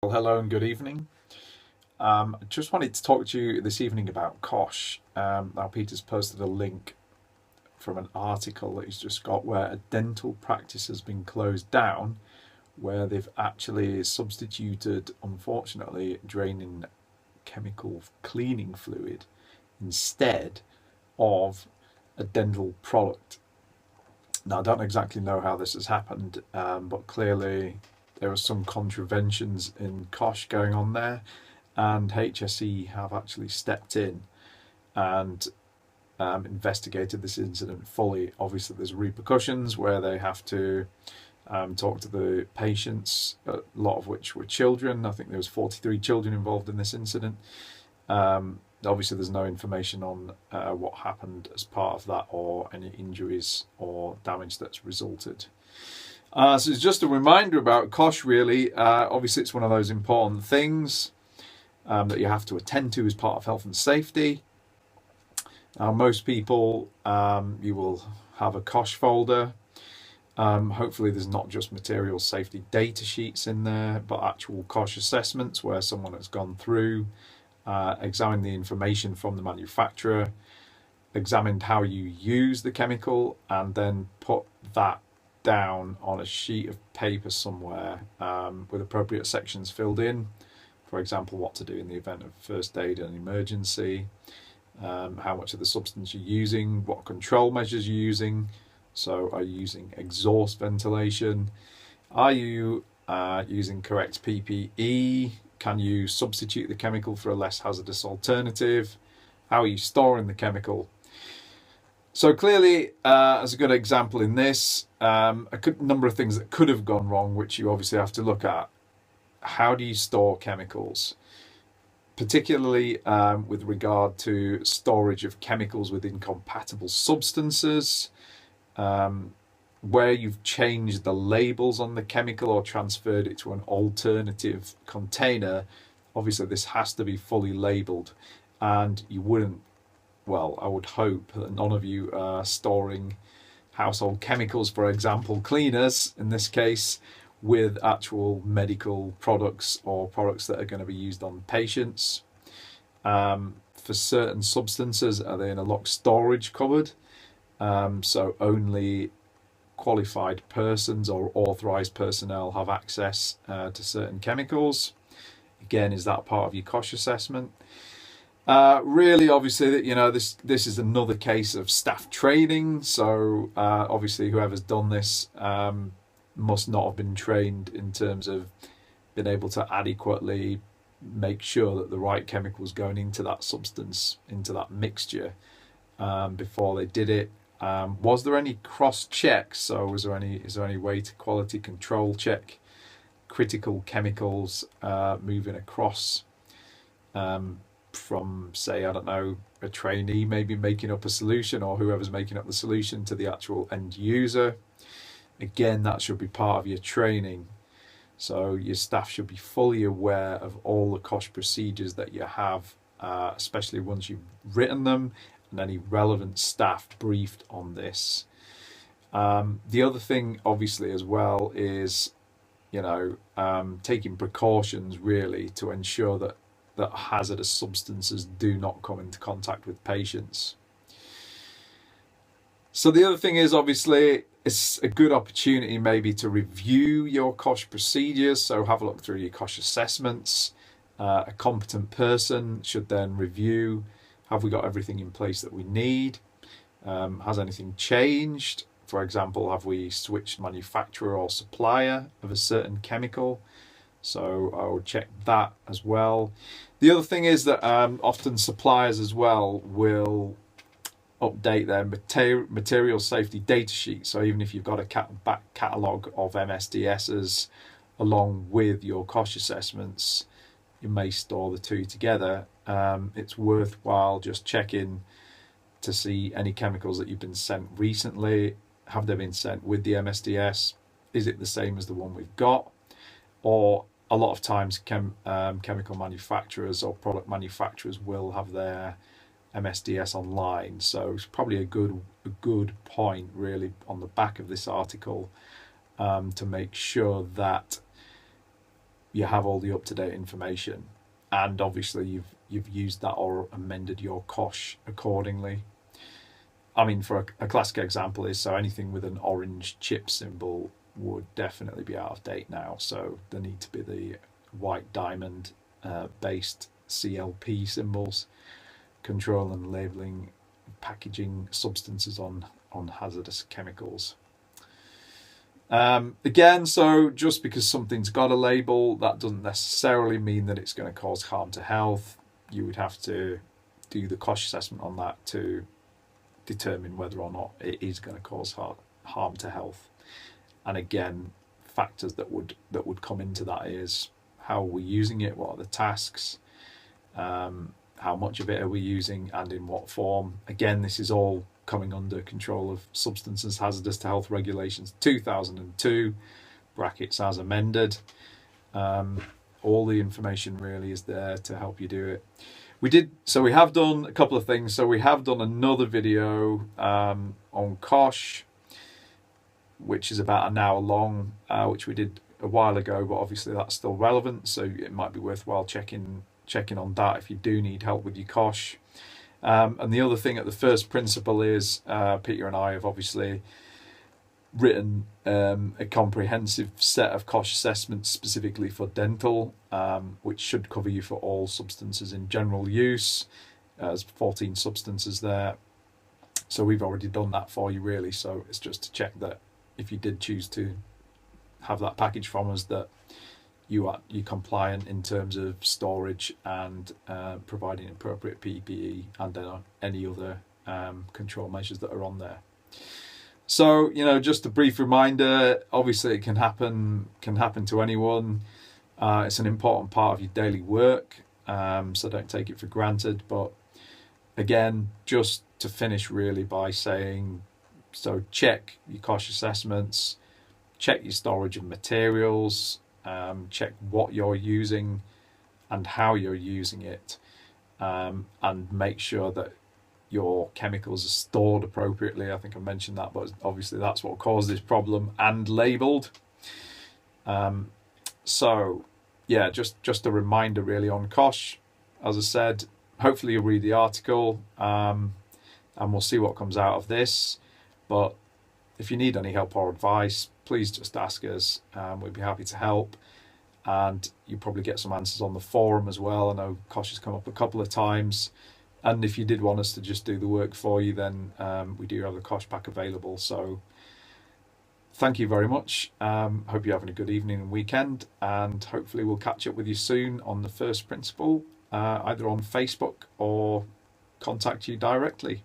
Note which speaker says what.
Speaker 1: Well, hello and good evening. I just wanted to talk to you this evening about COSHH. Now, Peter's posted a link from an article that he's just got where a dental practice has been closed down, where they've actually substituted, unfortunately, draining chemical cleaning fluid instead of a dental product. Now, I don't exactly know how this has happened, but clearly there are some contraventions in COSHH going on there, and HSE have actually stepped in and investigated this incident fully. Obviously, there's repercussions where they have to talk to the patients, a lot of which were children. I think there was 43 children involved in this incident. Obviously, there's no information on what happened as part of that, or any injuries or damage that's resulted. So it's just a reminder about COSHH, really. Obviously, it's one of those important things that you have to attend to as part of health and safety. Now, most people, you will have a COSHH folder. Hopefully there's not just material safety data sheets in there, but actual COSHH assessments where someone has gone through, examined the information from the manufacturer, examined how you use the chemical, and then put that down on a sheet of paper somewhere with appropriate sections filled in. For example, what to do in the event of first aid and emergency, how much of the substance you're using, what control measures you're using. So are you using exhaust ventilation? Are you using correct PPE? Can you substitute the chemical for a less hazardous alternative? How are you storing the chemical? So clearly, as a good example in this, a number of things that could have gone wrong, which you obviously have to look at. How do you store chemicals? Particularly with regard to storage of chemicals with incompatible substances, where you've changed the labels on the chemical or transferred it to an alternative container. Obviously this has to be fully labeled, and you wouldn't, well, I would hope that none of you are storing household chemicals, for example cleaners in this case, with actual medical products or products that are going to be used on patients. For certain substances, are they in a locked storage cupboard? So only qualified persons or authorized personnel have access to certain chemicals. Again, is that part of your COSHH assessment? Really, obviously, this is another case of staff training. So obviously, whoever's done this must not have been trained in terms of being able to adequately make sure that the right chemicals going into that substance, into that mixture, before they did it. Was there any cross checks? So is there any way to quality control check critical chemicals moving across from, say, I don't know, a trainee maybe making up a solution, or whoever's making up the solution, to the actual end user? Again, that should be part of your training. So your staff should be fully aware of all the COSHH procedures that you have, especially once you've written them, and any relevant staff briefed on this. The other thing, obviously, as well is, taking precautions really to ensure that hazardous substances do not come into contact with patients. So the other thing is, obviously, it's a good opportunity maybe to review your COSHH procedures. So have a look through your COSHH assessments. A competent person should then review, have we got everything in place that we need? Has anything changed? For example, have we switched manufacturer or supplier of a certain chemical? So I would check that as well. The other thing is that often suppliers as well will update their material safety data sheet. So even if you've got a back catalogue of MSDSs along with your COSHH assessments, you may store the two together. It's worthwhile just checking to see any chemicals that you've been sent recently. Have they been sent with the MSDS? Is it the same as the one we've got? Or a lot of times chemical manufacturers or product manufacturers will have their MSDS online. So it's probably a good point really on the back of this article to make sure that you have all the up-to-date information, and obviously you've used that or amended your COSHH accordingly. I mean, for a classic example is, so anything with an orange chip symbol would definitely be out of date now. So there need to be the white diamond based CLP symbols, control and labeling packaging substances on hazardous chemicals. Again, so just because something's got a label, that doesn't necessarily mean that it's going to cause harm to health. You would have to do the COSHH assessment on that to determine whether or not it is going to cause harm to health. And again, factors that would come into that is how are we using it, what are the tasks, how much of it are we using, and in what form. Again, this is all coming under control of Substances Hazardous to Health Regulations 2002, brackets as amended. All the information really is there to help you do it. We have done a couple of things. So we have done another video on COSHH, which is about an hour long, which we did a while ago, but obviously that's still relevant. So it might be worthwhile checking on that if you do need help with your COSHH. And the other thing at the first principle is Peter and I have obviously written a comprehensive set of COSHH assessments specifically for dental, which should cover you for all substances in general use. There's 14 substances there. So we've already done that for you really. So it's just to check that if you did choose to have that package from us, that you're compliant in terms of storage and providing appropriate PPE and then any other control measures that are on there. So, just a brief reminder, obviously it can happen to anyone. It's an important part of your daily work, so don't take it for granted. But again, just to finish really by saying, so check your COSHH assessments, check your storage of materials, check what you're using and how you're using it, and make sure that your chemicals are stored appropriately. I think I mentioned that, but obviously that's what caused this problem, and labelled. So yeah, just a reminder really on COSHH. As I said, hopefully you'll read the article, and we'll see what comes out of this. But if you need any help or advice, please just ask us. We'd be happy to help. And you probably get some answers on the forum as well. I know COSHH has come up a couple of times. And if you did want us to just do the work for you, then we do have the COSHH pack available. So thank you very much. Hope you're having a good evening and weekend. And hopefully we'll catch up with you soon on the first principle, either on Facebook or contact you directly.